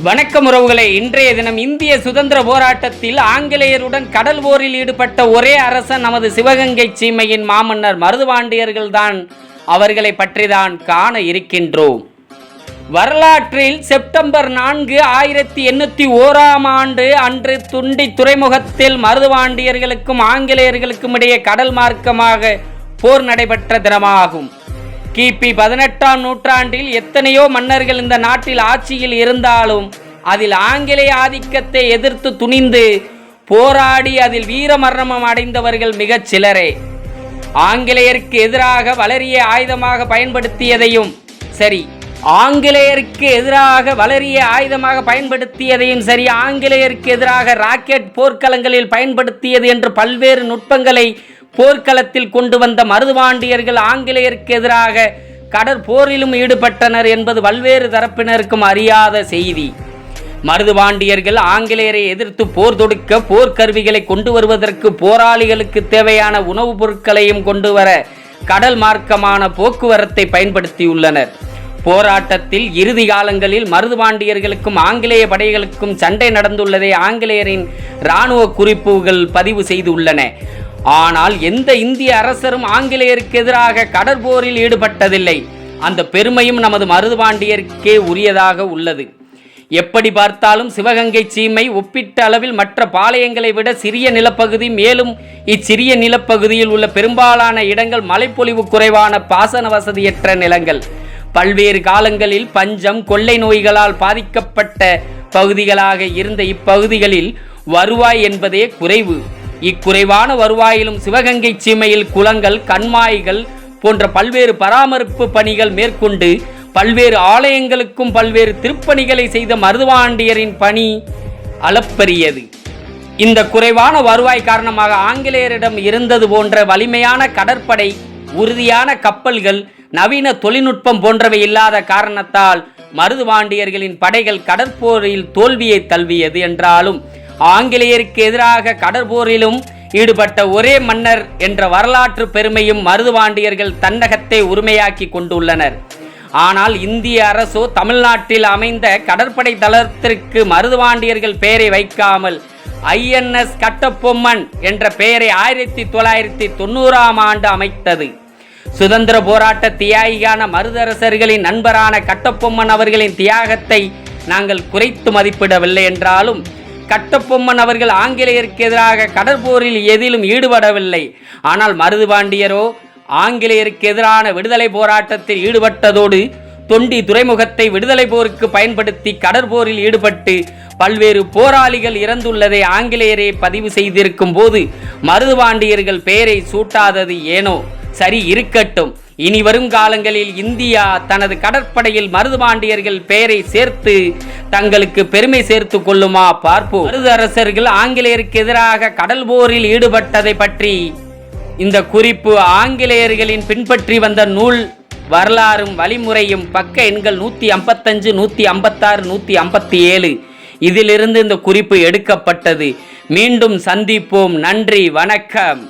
வணக்கம் உறவுகளே. இன்றைய தினம் இந்திய சுதந்திர போராட்டத்தில் ஆங்கிலேயருடன் கடல் போரில் ஈடுபட்ட ஒரே அரசன் நமது சிவகங்கை சீமையின் மாமன்னர் மருதுபாண்டியர்கள் தான். அவர்களை பற்றிதான் காண இருக்கின்றோம். வரலாற்றில் செப்டம்பர் 4, 1801 அன்று துண்டி துறைமுகத்தில் மருதுபாண்டியர்களுக்கும் ஆங்கிலேயர்களுக்கும் இடையே கடல் மார்க்கமாக போர் நடைபெற்ற தினமாகும். கிபி 18ஆம் நூற்றாண்டில் எத்தனையோ மன்னர்கள் இந்த நாட்டில் ஆட்சியில் இருந்தாலும் அதில் ஆங்கிலேய ஆதிக்கத்தை எதிர்த்து துணிந்து போராடி அதில் வீரமரணம் அடைந்தவர்கள் மிகச் சிலரே. ஆங்கிலேயருக்கு எதிராக வளரிய ஆயுதமாக பயன்படுத்தியதையும் சரி, ஆங்கிலேயருக்கு எதிராக ராக்கெட் போர்க்களங்களில் பயன்படுத்தியது என்று பல்வேறு நுட்பங்களை போர்க்களத்தில் கொண்டு வந்த மருதுபாண்டியர்கள் ஆங்கிலேயருக்கு எதிராக கடற்போரிலும் ஈடுபட்டனர் என்பது பல்வேறு தரப்பினருக்கும் அறியாத செய்தி. மருதுபாண்டியர்கள் ஆங்கிலேயரை எதிர்த்து போர் தொடுக்க போர்க்கருவிகளை கொண்டு வருவதற்கு போராளிகளுக்கு தேவையான உணவுப் பொருட்களையும் கொண்டு வர கடல் மார்க்கமான போக்குவரத்தை பயன்படுத்தியுள்ளனர். போராட்டத்தில் இறுதி காலங்களில் மருதுபாண்டியர்களுக்கும் ஆங்கிலேய படைகளுக்கும் சண்டை நடந்துள்ளதை ஆங்கிலேயரின் இராணுவ குறிப்புகள் பதிவு செய்துள்ளன. ஆனால் எந்த இந்திய அரசரும் ஆங்கிலேயருக்கு எதிராக கடற்போரில் ஈடுபட்டதில்லை. அந்த பெருமையும் நமது மருதுபாண்டியருக்கே உரியதாக உள்ளது. எப்படி பார்த்தாலும் சிவகங்கை சீமை ஒப்பிட்ட அளவில் மற்ற பாளையங்களை விட சிறிய நிலப்பகுதி. மேலும் இச்சிறிய நிலப்பகுதியில் உள்ள பெரும்பாலான இடங்கள் மழைப்பொழிவு குறைவான பாசன வசதியற்ற நிலங்கள். பல்வேறு காலங்களில் பஞ்சம் கொள்ளை நோய்களால் பாதிக்கப்பட்ட பகுதிகளாக இருந்த இப்பகுதிகளில் வருவாய் என்பதே குறைவு. இக்குறைவான வருவாயிலும் சிவகங்கை சீமையில் குளங்கள், கண்மாய்கள் போன்ற பல்வேறு பராமரிப்பு பணிகள் மேற்கொண்டு பல்வேறு ஆலயங்களுக்கும் பல்வேறு திருப்பணிகளை செய்த மருதுபாண்டியரின் பணி அளப்பரியது. இந்த குறைவான வருவாய் காரணமாக ஆங்கிலேயரிடம் இருந்தது போன்ற வலிமையான கடற்படை, உறுதியான கப்பல்கள், நவீன தொழில்நுட்பம் போன்றவை இல்லாத காரணத்தால் மருதுபாண்டியர்களின் படைகள் கடற்போரில் தோல்வியை தழுவியது. என்றாலும் ஆங்கிலேயருக்கு எதிராக கடற்போரிலும் ஈடுபட்ட ஒரே மன்னர் என்ற வரலாற்று பெருமையும் மருதுபாண்டியர்கள் தன்னகத்தை உரிமையாக்கி கொண்டுள்ளனர். ஆனால் இந்திய அரசோ தமிழ்நாட்டில் அமைந்த கடற்படை தளத்திற்கு மருதுபாண்டியர்கள் பெயரை வைக்காமல் INS கட்டபொம்மன் என்ற பெயரை 1990ஆம் ஆண்டு அமைத்தது. சுதந்திர போராட்ட தியாகியான மருதரசர்களின் நண்பரான கட்டபொம்மன் அவர்களின் தியாகத்தை நாங்கள் குறைத்து மதிப்பிடவில்லை. என்றாலும் கட்டபொம்மன் அவர்கள் ஆங்கிலேயருக்கு எதிராக கடற்போரில் எதிலும் ஈடுபடவில்லை. ஆனால் மருதுபாண்டியரோ ஆங்கிலேயருக்கு எதிரான விடுதலை போராட்டத்தில் ஈடுபட்டதோடு தொண்டி துறைமுகத்தை விடுதலை போருக்கு பயன்படுத்தி கடற்போரில் ஈடுபட்டு பல்வேறு போராளிகள் இறந்துள்ளதை ஆங்கிலேயரே பதிவு செய்திருக்கும் போது மருதுபாண்டியர்கள் பெயரை சூட்டாதது ஏனோ? சரி, இருக்கட்டும். இனி வரும் காலங்களில் இந்தியா தனது கடற்படையில் மருதுபாண்டியர்கள் பெயரை சேர்த்து தங்களுக்கு பெருமை சேர்த்து கொள்ளுமா பார்ப்போம். மருது அரசர்கள் ஆங்கிலேயருக்கு எதிராக கடல் போரில் ஈடுபட்டதை பற்றி இந்த குறிப்பு ஆங்கிலேயர்களின் பின்பற்றி வந்த நூல் வரலாறும் வழிமுறையும் பக்க எண்கள் 155, 156, 157 இதிலிருந்து இந்த குறிப்பு எடுக்கப்பட்டது. மீண்டும் சந்திப்போம். நன்றி, வணக்கம்.